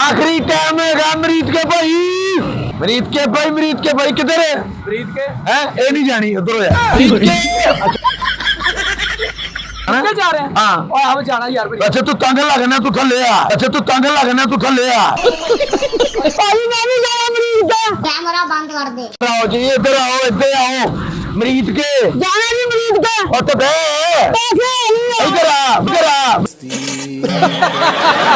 आखिरी टाइम है मरीद के भाई, मरीद के भाई, मरीद के भाई किधर है? मरीद के हैं ये नहीं जानी उधर है मरीद के। क्या जा रहे हैं? हाँ और हम जाना यार भाई। अच्छा तू तंग लगना तू थले आ, अच्छा तू तंग लगना तू थले आ। भाई मैं भी जाना मरीज का कैमरा बंद कर दे। आओ जी इधर आओ, इधर आओ मरीद के जाना नहीं मरीज का और तो पैसे नहीं है। इधर आ, इधर आ,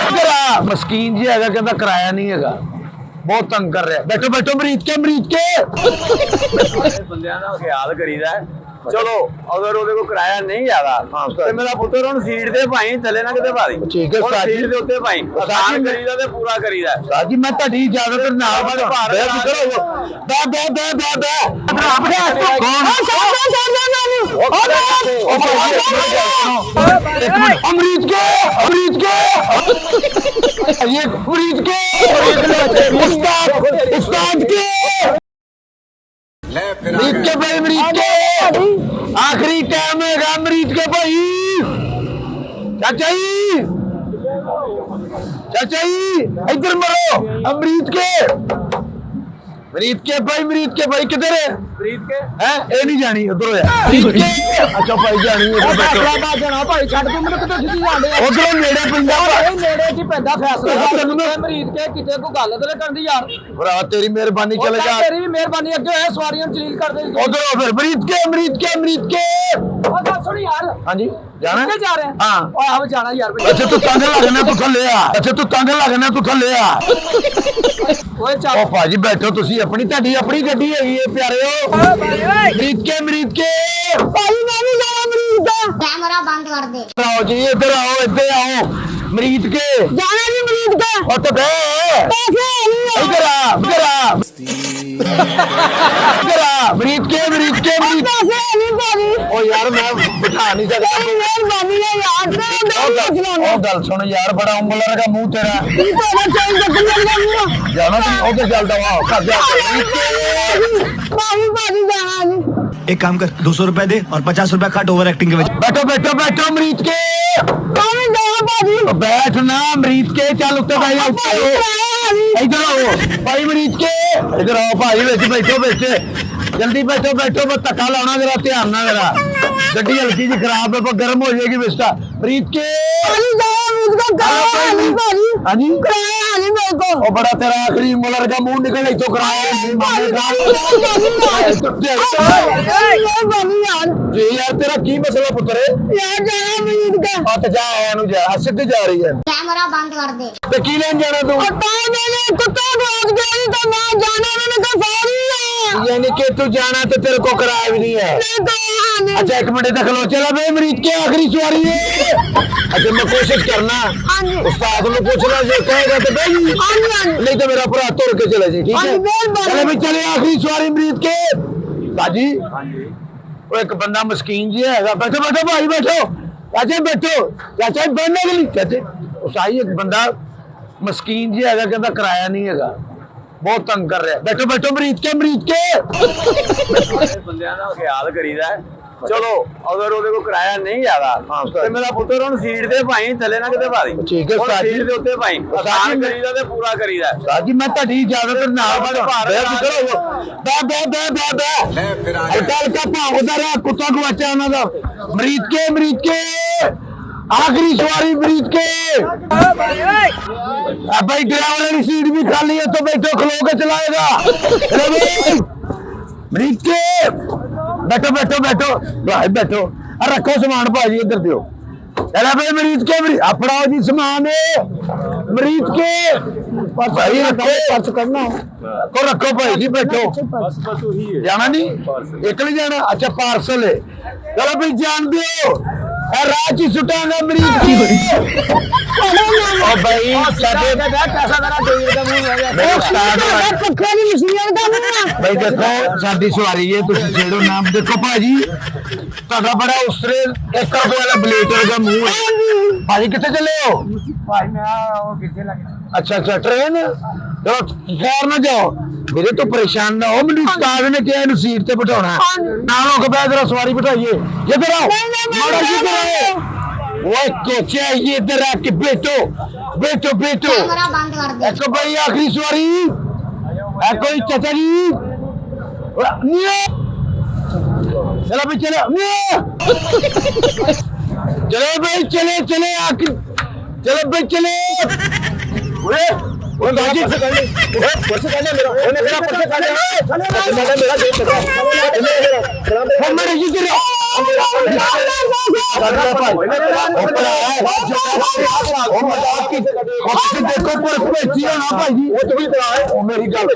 इधर आ। मस्कीन जी हैगा कहता किराया नहीं हैगा, बहुत तंग कर रहा है। बैठो बैठो मरीद के, मरीद के बंदियां दा ख्याल करीदा है। चलो अगर ਉਹਦੇ ਕੋ ਕਿਰਾਇਆ ਨਹੀਂ ਆਦਾ ਤੇ ਮੇਰਾ ਪੁੱਤਰ ਹੁਣ ਸੀਟ ਤੇ ਭਾਈ ਥੱਲੇ ਨਾ ਕਿਤੇ ਭਾਰੀ। ਠੀਕ ਹੈ ਉਸਤਾਦ ਜੀ, ਸੀਟ ਦੇ ਉੱਤੇ ਭਾਈ ਆਸਾਨ ਕਰੀਦਾ ਤੇ ਪੂਰਾ ਕਰੀਦਾ। ਉਸਤਾਦ ਜੀ ਮੈਂ ਤੁਹਾਡੀ ਇਜਾਜ਼ਤ ਨਾਲ ਬੈ ਬੈ ਬੈ ਬੈ ਬੈ अमरीद के, अमरीद के ये मरीद के उस्ताद, उस्ताद के मरीद के भाई, मरीद के आखिरी टाइम है मरीद के भाई। चाचा जी, चाचा जी इधर मरो। मरीद के, मरीद के भाई, मरीद के भाई किधर है? मरीद के हैं ये नहीं जानी उधर है मरीद के। अच्छा भाई जानी है ਫੈਸਲਾ ਜਾਣਾ ਭਾਈ ਛੱਡ ਤੂੰ ਮੈਨੂੰ ਕਿਤੇ ਸਿੱਧੀ ਜਾਂਦੇ ਆ। उधर नेड़े पिंडा ਇਹ ਨੇੜੇ ਚ ਪੈਂਦਾ ਫੈਸਲਾ ਤੇ ਮਰੀਦ ਕੇ ਕਿਤੇ ਕੋਈ ਗੱਲ ਤੇ ਕਰਦੀ ਯਾਰ। भरा तेरी मेहरबानी चले जा। ਤੇਰੀ ਵੀ ਮਿਹਰਬਾਨੀ ਅੱਗੇ ਹੋਏ ਸਵਾਰੀਆਂ ਨੂੰ ਜਲੀਲ ਕਰ ਦੇ। उधर हो फिर मरीद के, मरीद के, मरीद के। ਉਹ ਗੱਲ ਸੁਣ ਯਾਰ। हाँ जी जाना ਕਿੱਥੇ ਜਾ ਰਹੇ ਆ? हाँ ਓਏ ਹਮ ਜਾਣਾ ਯਾਰ ਭਾਈ। अच्छा तू तंग लगना तू थले आ, अच्छा तू तंग लगना तू थले आ। ਓਏ ਚੱਲ ओ भाजी बैठो तुसी अपनी ਤੁਹਾਡੀ ਆਪਣੀ ਗੱਡੀ ਹੈਗੀ ਏ ਪਿਆਰਿਓ। मरीद के, मरीद के भाई मैं भी जाना मरीज का कैमरा बंद कर दे। आओ जी इधर आओ, इधर आओ मरीद के जाना नहीं मरीज का और तो पैसे नहीं है। इधर आ, इधर आ, इधर आ मरीद के, मरीद के, मरीद पैसे नहीं भाई। ओ यार मैं बिठा नहीं सकता। तेरी मेहरबानी है यार। ओ गल सुन यार बड़ा उंगल का मुंह तेरा तू तो ना चेंज कर दिया। जाना नहीं उधर चलता वहां खा जा। भाई भाई जाना नहीं। एक काम कर 200 रुपए दे और 50 रुपए काट ओवर एक्टिंग के वजह। बैठो बैठो बैठो मरीद के मैं भी जाना भाई। बैठ ना मरीद के चल उत्ते भाई इधर आओ भाई मरीज के इधर आओ भाई बेच बैठो बेच जल्दी बैठो बैठो मैं धक्का लाना जरा ध्यान ना जरा गड्डी हल्की जी खराब है पर गर्म हो जाएगी बिस्टा मरीज के। हाँ जी ओ बड़ा तेरा आखिरी मुलर का मुंह निकल इतो कराया जी यार तेरा की मसला पुत्र यार जाना मरीज का तो जा एनु जा सीधे जा रही है कैमरा बंद कर दे। ते की लेन जाना तू मैंने कुत्ता भाग गया तो मैं जाना मैंने कहा सॉरी है। यानी कि तू जाना तो तेरे को किराया भी नहीं है। मैं तो अच्छा एक मिनट तक लो चला भाई मरीज की आखिरी सवारी है। अच्छा मैं कोशिश करना उस्ताद को पूछना जो कहेगा तो भाई नहीं तो मेरा पूरा तोड़ के चले जी ठीक है। चले भाई चले आखिरी सवारी मरीज के बाजी। वो एक बंदा मस्कीन जी है बैठो बैठो भाई बैठो चाचा बैठो चाचा बैठने के लिए चाचे उस आई एक बंदा मस्कीन जी है कहता किराया नहीं है बहुत तंग कर रहा है। बैठो बैठो मरीज के, मरीज के ਬੰਦਿਆਂ ਦਾ ਖਿਆਲ ਕਰੀਦਾ ਹੈ। ਚਲੋ ਅਗਰ ਉਹਦੇ ਕੋ ਕਿਰਾਇਆ ਨਹੀਂ ਆਦਾ ਤੇ ਮੇਰਾ ਪੁੱਤਰ ਹੁਣ ਸੀਟ ਤੇ ਭਾਈ ਥੱਲੇ ਨਾ ਕਿਤੇ ਭਾਰੀ। ਠੀਕ ਹੈ ਉਸਤਾਦ ਜੀ, ਸੀਟ ਦੇ ਉੱਤੇ ਭਾਈ ਆਸਾਨ ਕਰੀਦਾ ਤੇ ਪੂਰਾ ਕਰੀਦਾ। उस्ताद जी मैं ਤੁਹਾਡੀ ਇਜਾਜ਼ਤ ਨਾਲ ਬੈ ਬੈ ਬੈ ਬੈ ਬੈ ਹਲਕਾ ਹਲਕਾ ਭਾਵਦਾ ਰਿਹਾ ਕੁੱਤਾ ਗਵਾਚਾ ਉਹਨਾਂ ਦਾ। ਮਰੀਦ ਕੇ, ਮਰੀਦ ਕੇ आखिरी सवारी मरीज के भाई ड्राइवर की सीट भी खाली है तो बैठो खलो के चलाएगा मरीज के बैठो बैठो बैठो भाई बैठो रखो सामान भाजी इधर दो अरे भाई मरीज के अपना जी सामान मरीज के भाई रखो पर्स करना को रखो भाई जी बैठो जाना नहीं एक नहीं जाना। अच्छा पार्सल है चलो भाई जान दो रांची सुटांगा मरीज की और भाई भाई देखो साडी सवारी है तुम छेड़ो नाम देखो भाजी ਤੁਹਾਡਾ बड़ा उसरे 1 रुपए वाला ब्लेटर का मुंह है भाजी कितने चले हो ਭਾਈ ਮੈਂ ਉਹ ਕਿੱਥੇ ਲੱਗ अच्छा अच्छा ट्रेन चलो खैर ना जाओ मेरे तो परेशान ना हो मैंने उस्ताद ने क्या इन्हें सीट पे बिठाना नालों के बाद जरा सवारी बिठाइए इधर आओ वो कोचा ये इधर आके बैठो बैठो बैठो कैमरा बंद कर दे। एक भाई आखिरी सवारी एक कोई चाचा जी चलो भाई चलो चलो भाई चले चले आखिर चलो भाई चले वो बाजी से कर ले पर्स कर ले मेरा ओने मेरा पर्स कर ले मेरा मेरा दे चला वो मेरे जी तेरे देखो पर्स पे जियो ना भाई वो तो भी करा है वो मेरी गल तो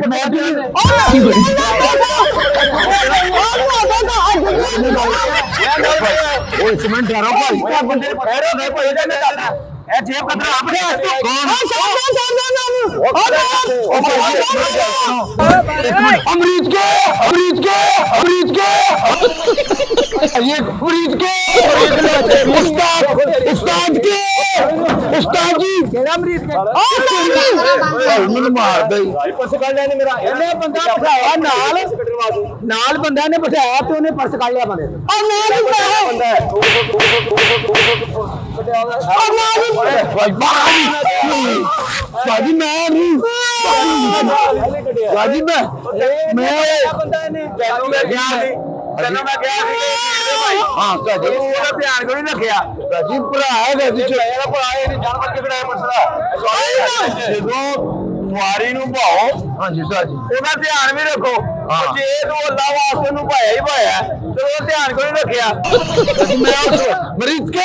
मैं वो सीमेंट आ रहा भाई क्या बंदे पैरों नहीं भाई इधर में डालना ए जेब का तरह आपने कौन अमरीत के ये अमरीत के उस्ताद जी मेरा अमरीत के मैंने मार दई पर्स काट लिया मेरा ਇਹਨੇ ਬੰਦਾ ਬਿਠਾਇਆ ਨਾਲ ਬੰਦਾ ਨੇ ਬਿਠਾਇਆ ਤੇ ਉਹਨੇ ਪਰਸ ਕੱਢ ਲਿਆ ਬੰਦੇ ਨੇ ਔਰ ਮੈਂ ਵੀ ਬਿਠਾਇਆ ਬੰਦਾ ਬਾਜੀ ਮੈਂ ਨਹੀਂ ਬਾਜੀ ਮੈਂ ਬੰਦਾ ਨੇ ਤੈਨੂੰ ਮੈਂ ਕਿਹਾ ਸੀ ਭਾਈ ਹਾਂ ਤੁਹਾਡੇ ਉਹਦਾ ਧਿਆਨ ਕੋਈ ਨਹੀਂ ਰੱਖਿਆ ਬਾਜੀ ਭਰਾ ਹੈ ਬਾਜੀ ਮੇਰਾ ਭਰਾ ਇਹ ਜਾਨ ਬਚ ਕੇ ਖੜਾਇਆ ਪਰਸਾ ਜਦੋਂ ਸਵਾਰੀ ਨੂੰ ਭਾਓ ਹਾਂਜੀ ਸਰ ਜੀ ਉਹਦਾ ਧਿਆਨ ਵੀ ਰੱਖੋ ਜੇ ਤੂੰ ਅੱਲਾ ਵਾਸਤੇ ਨੂੰ ਭਾਇਆ ਹੀ ਭਾਇਆ ਤੇ ਉਹ ਧਿਆਨ ਕੋਈ ਨਹੀਂ ਰੱਖਿਆ ਮੈਂ ਮਰੀਜ਼ ਕੇ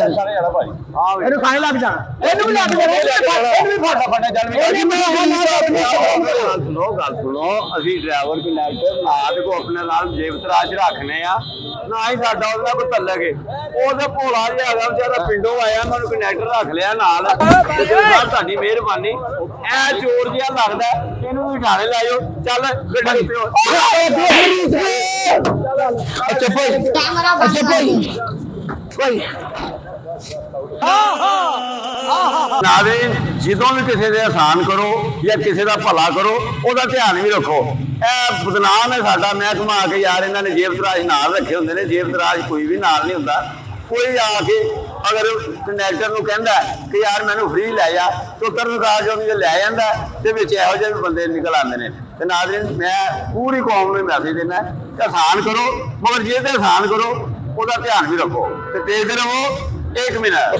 ਇਹਨੂੰ ਖਾਣੇ ਲੱਗ ਜਾ ਇਹਨੂੰ ਵੀ ਲੱਗ ਜਾ ਇਹਨੂੰ ਵੀ ਫੜਨਾ ਚੱਲ ਗੱਲ ਸੁਣੋ ਅਸੀਂ ਡਰਾਈਵਰ ਕੰਡਕਟਰ ਨਾ ਤੇ ਕੋ ਆਪਣੇ ਨਾਲ ਜੇਬ ਤਰਾਜ ਰੱਖਨੇ ਆ ਨਾ ਹੀ ਸਾਡਾ ਉਹਦਾ ਕੋਈ ਤਲਕ ਹੈ ਉਹਦੇ ਭੋਲਾ ਜਿਹਾ ਹੈਗਾ ਵਿਚਾਰਾ ਪਿੰਡੋਂ ਆਇਆ ਮੈਨੂੰ ਕੰਡਕਟਰ ਰੱਖ ਲਿਆ ਨਾਲ ਸਾਹਿਬ ਤੁਹਾਡੀ ਮਿਹਰਬਾਨੀ ਐ ਚੋਰ ਜਿਹਾ ਲੱਗਦਾ ਇਹਨੂੰ ਵੀ ਠਾਣੇ ਲਾਇਓ ਚੱਲ ਗੱਡੀ ਉੱਤੇ ਅੱਛਾ ਭਾਈ कैमरा बंद कर दे। ਭਾਈ ਨਾਲੇ ਜਦੋਂ ਵੀ ਕਿਸੇ ਦੇ ਆਸਾਨ ਕਰੋ ਜਾਂ ਕਿਸੇ ਦਾ ਭਲਾ ਕਰੋ ਉਹਦਾ ਧਿਆਨ ਵੀ ਰੱਖੋ ਇਹ ਬਦਨਾਮ ਹੈ ਸਾਡਾ ਮਹਿਕਮਾ ਆ ਕੇ ਯਾਰ ਇਹਨਾਂ ਨੇ ਜੇਬ ਤਰਾਜ ਨਾਲ ਰੱਖੇ ਹੁੰਦੇ ਨੇ ਜੇਬ ਤਰਾਜ ਕੋਈ ਵੀ ਨਾਲ ਨਹੀਂ ਹੁੰਦਾ ਕੋਈ ਆ ਕੇ ਅਗਰ ਕੰਡਕਟਰ ਨੂੰ ਕਹਿੰਦਾ ਕਿ ਯਾਰ ਮੈਨੂੰ ਫ੍ਰੀ ਲੈ ਜਾ ਤਾਂ ਤਰਨਤਾਰਨ ਜੋ ਵੀ ਲੈ ਜਾਂਦਾ ਤੇ ਵਿੱਚ ਇਹੋ ਜਿਹੇ ਵੀ ਬੰਦੇ ਨਿਕਲ ਆਉਂਦੇ ਨੇ ਤੇ ਨਾਜ਼ਰੀਨ ਮੈਂ ਪੂਰੀ ਕੌਮ ਨੂੰ ਮੈਸੇਜ ਦੇਣਾ ਕਿ ਆਸਾਨ ਕਰੋ ਮਗਰ ਜੇ ਤੇ ਆਸਾਨ ਕਰੋ ਉਹਦਾ ਧਿਆਨ ਵੀ ਰੱਖੋ ਤੇ ਦੇਖਦੇ ਰਹੋ 1 ਮਿੰਟ